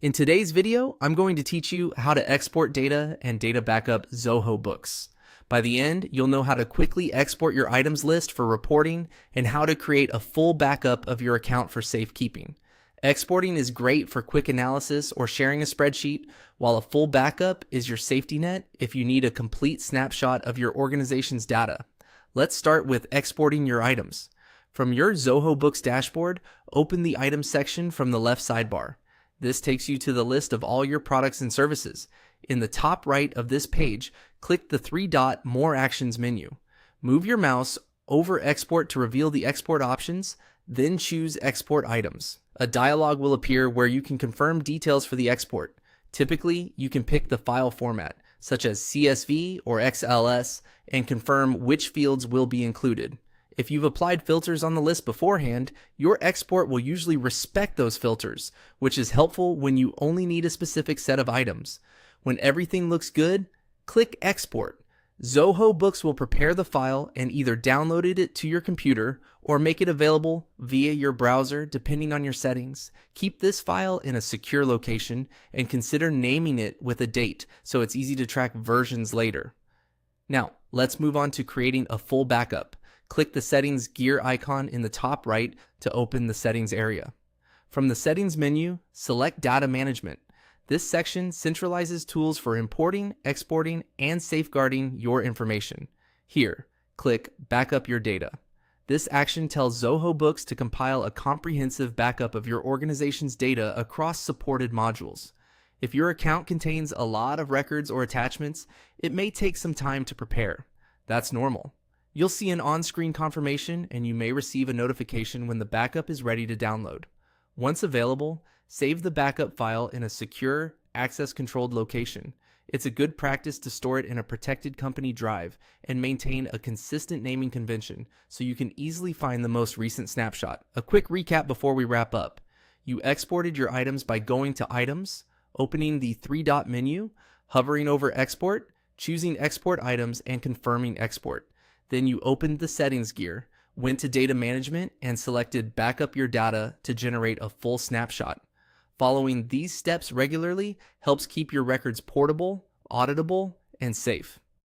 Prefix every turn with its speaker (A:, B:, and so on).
A: In today's video, I'm going to teach you how to export data and data backup Zoho books. By the end, you'll know how to quickly export your items list for reporting and how to create a full backup of your account for safekeeping. Exporting is great for quick analysis or sharing a spreadsheet, while a full backup is your safety net if you need a complete snapshot of your organization's data. Let's start with exporting your items. From your Zoho Books dashboard, open the Items section from the left sidebar. This takes you to the list of all your products and services. In the top right of this page, click the three-dot More Actions menu. Move your mouse over Export to reveal the export options, then choose Export Items. A dialog will appear where you can confirm details for the export. Typically, you can pick the file format, such as CSV or XLS, and confirm which fields will be included. If you've applied filters on the list beforehand, your export will usually respect those filters, which is helpful when you only need a specific set of items. When everything looks good, click Export. Zoho Books will prepare the file and either download it to your computer or make it available via your browser depending on your settings. Keep this file in a secure location and consider naming it with a date so it's easy to track versions later. Now, let's move on to creating a full backup. Click the Settings gear icon in the top right to open the Settings area. From the Settings menu, select Data Management. This section centralizes tools for importing, exporting, and safeguarding your information. Here, click Backup Your Data. This action tells Zoho Books to compile a comprehensive backup of your organization's data across supported modules. If your account contains a lot of records or attachments, it may take some time to prepare. That's normal. You'll see an on-screen confirmation and you may receive a notification when the backup is ready to download. Once available, save the backup file in a secure, access-controlled location. It's a good practice to store it in a protected company drive and maintain a consistent naming convention so you can easily find the most recent snapshot. A quick recap before we wrap up. You exported your items by going to Items, opening the three-dot menu, hovering over Export, choosing Export Items, and confirming export. Then you opened the Settings gear, went to Data Management, and selected Backup Your Data to generate a full snapshot. Following these steps regularly helps keep your records portable, auditable, and safe.